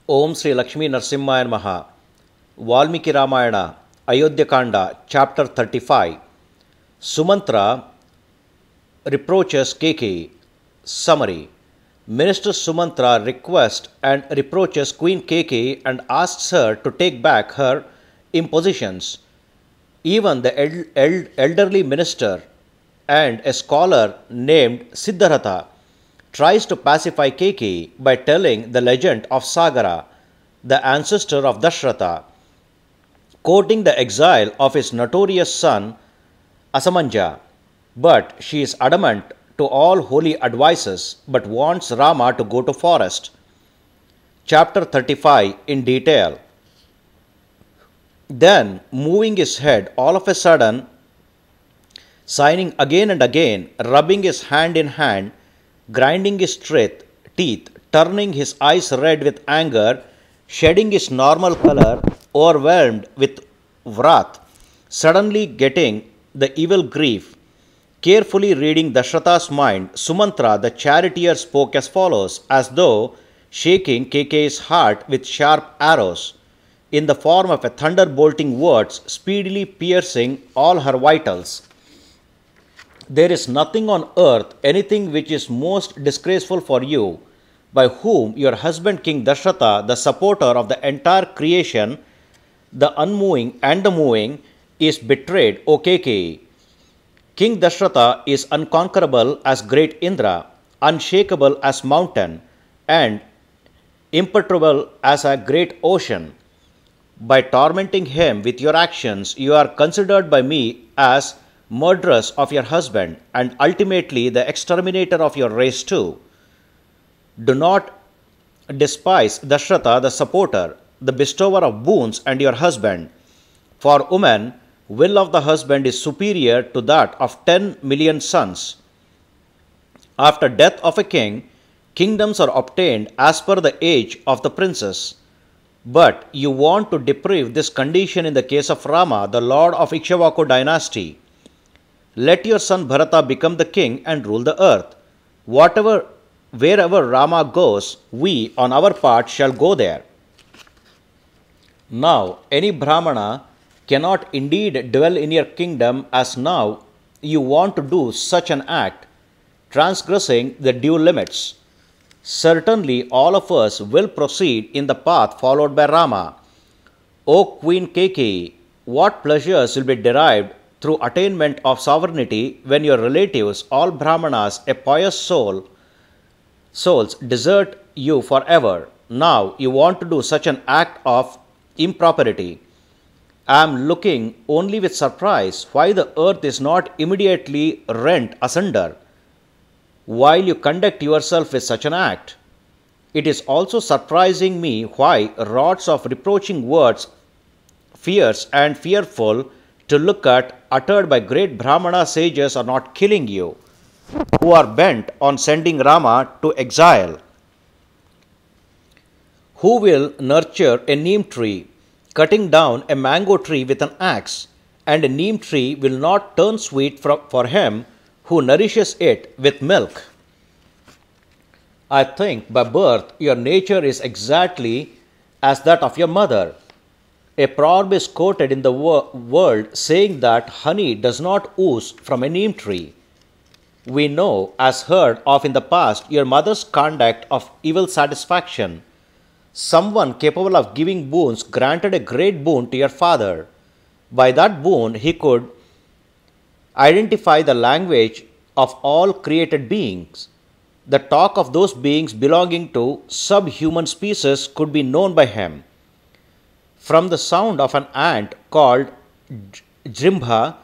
Om Sri Lakshmi Narsimhaya Namaha. Valmiki Ramayana, Ayodhya Kanda, Chapter 35. Sumantra Reproaches Kaikeyi. Summary. Minister Sumantra requests and reproaches Queen Kaikeyi and asks her to take back her impositions. Even the elderly minister and a scholar named Siddhartha tries to pacify Kaikeyi by telling the legend of Sagara, the ancestor of Dasharatha, quoting the exile of his notorious son Asamanja. But she is adamant to all holy advices but wants Rama to go to forest. Chapter 35 in detail. Then, moving his head all of a sudden, sighing again and again, rubbing his hand in hand, grinding his teeth, turning his eyes red with anger, shedding his normal color, overwhelmed with wrath, suddenly getting the evil grief. Carefully reading Dasharatha's mind, Sumantra the charioteer spoke as follows, as though shaking Kaikeyi's heart with sharp arrows, in the form of a thunderbolting words, speedily piercing all her vitals. There is nothing on earth, anything which is most disgraceful for you, by whom your husband King Dasharatha, the supporter of the entire creation, the unmoving and the moving, is betrayed, O Kaikeyi. King Dasharatha is unconquerable as great Indra, unshakable as mountain, and imperturbable as a great ocean. By tormenting him with your actions, you are considered by me as murderess of your husband, and ultimately the exterminator of your race too. Do not despise Dasharatha the supporter, the bestower of boons, and your husband. For woman, will of the husband is superior to that of 10 million sons. After death of a king, kingdoms are obtained as per the age of the princess. But you want to deprive this condition in the case of Rama, the lord of Ikshvaku dynasty. Let your son Bharata become the king and rule the earth. Wherever Rama goes, we on our part shall go there. Now, any Brahmana cannot indeed dwell in your kingdom, as now you want to do such an act, transgressing the due limits. Certainly, all of us will proceed in the path followed by Rama. O Queen Kaikeyi, what pleasures will be derived through attainment of sovereignty when your relatives, all Brahmanas, a pious souls, desert you forever. Now you want to do such an act of impropriety. I am looking only with surprise why the earth is not immediately rent asunder, while you conduct yourself with such an act. It is also surprising me why rods of reproaching words, fierce and fearful to look at, uttered by great Brahmana sages, are not killing you, who are bent on sending Rama to exile. Who will nurture a neem tree, cutting down a mango tree with an axe, and a neem tree will not turn sweet for him who nourishes it with milk? I think by birth your nature is exactly as that of your mother. A proverb is quoted in the world saying that honey does not ooze from a neem tree. We know, as heard of in the past, your mother's conduct of evil satisfaction. Someone capable of giving boons granted a great boon to your father. By that boon he could identify the language of all created beings. The talk of those beings belonging to subhuman species could be known by him. From the sound of an ant called Jrimbha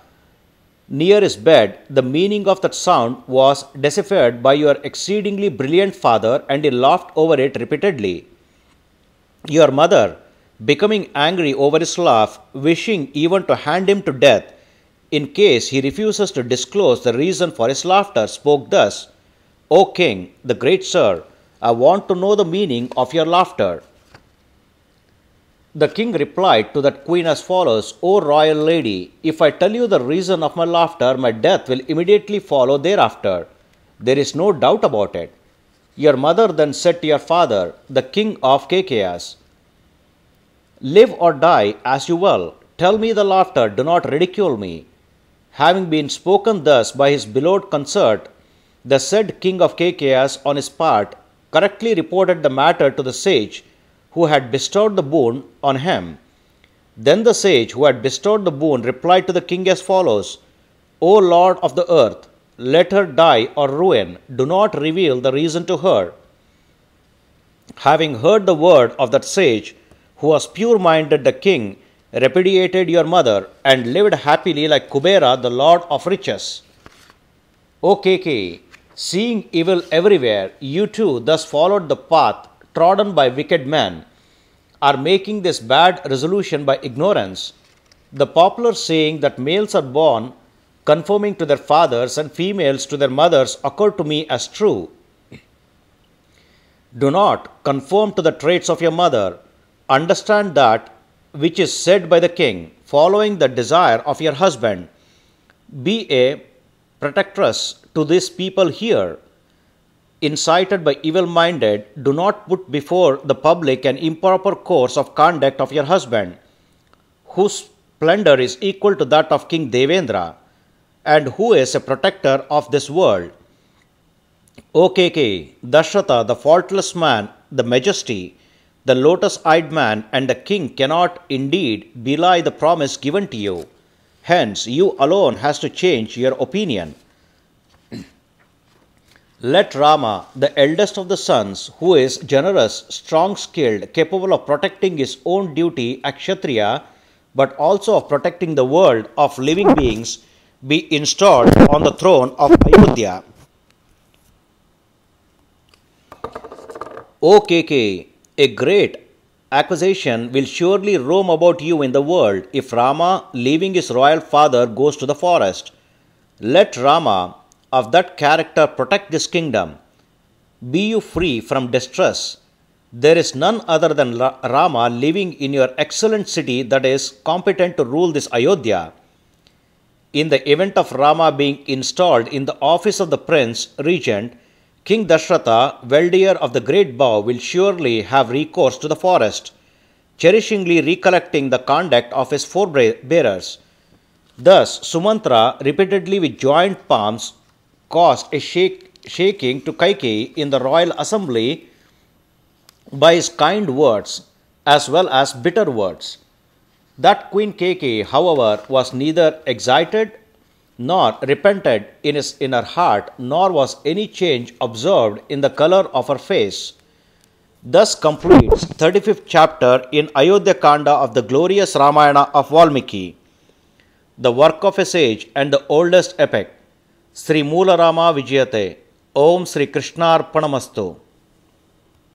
near his bed, the meaning of that sound was deciphered by your exceedingly brilliant father, and he laughed over it repeatedly. Your mother, becoming angry over his laugh, wishing even to hand him to death, in case he refuses to disclose the reason for his laughter, spoke thus: O king, the great sir, I want to know the meaning of your laughter. The king replied to that queen as follows: O royal lady, if I tell you the reason of my laughter, my death will immediately follow thereafter. There is no doubt about it. Your mother then said to your father, the king of Kaikeyas, live or die as you will. Tell me the laughter, do not ridicule me. Having been spoken thus by his beloved consort, the said king of Kaikeyas on his part correctly reported the matter to the sage who had bestowed the boon on him. Then the sage who had bestowed the boon replied to the king as follows, O Lord of the earth, let her die or ruin, do not reveal the reason to her. Having heard the word of that sage, who was pure-minded, the king repudiated your mother and lived happily like Kubera, the lord of riches. O Kaikeyi, seeing evil everywhere, you too thus followed the path trodden by wicked men, are making this bad resolution by ignorance. The popular saying that males are born conforming to their fathers and females to their mothers occurred to me as true. Do not conform to the traits of your mother. Understand that which is said by the king, following the desire of your husband. Be a protectress to this people here. Incited by evil-minded, do not put before the public an improper course of conduct of your husband, whose splendor is equal to that of King Devendra, and who is a protector of this world. O Kaikeyi, Dasharatha, the faultless man, the majesty, the lotus-eyed man, and the king cannot indeed belie the promise given to you. Hence, you alone has to change your opinion. Let Rama, the eldest of the sons, who is generous, strong-skilled, capable of protecting his own duty as Kshatriya, but also of protecting the world of living beings, be installed on the throne of Ayodhya. O Kaikeyi, a great accusation will surely roam about you in the world if Rama, leaving his royal father, goes to the forest. Let Rama, of that character, protect this kingdom. Be you free from distress. There is none other than Rama living in your excellent city that is competent to rule this Ayodhya. In the event of Rama being installed in the office of the prince regent, King Dasharatha, weldeer of the great bow, will surely have recourse to the forest, cherishingly recollecting the conduct of his forebearers. Thus, Sumantra, repeatedly with joined palms, caused a shaking to Kaikeyi in the royal assembly by his kind words as well as bitter words. That Queen Kaikeyi, however, was neither excited nor repented in her heart, nor was any change observed in the color of her face. Thus completes 35th chapter in Ayodhya Kanda of the glorious Ramayana of Valmiki, the work of a sage and the oldest epic. Sri Moola Rama Vijayate. Om Sri Krishnarpanamastu.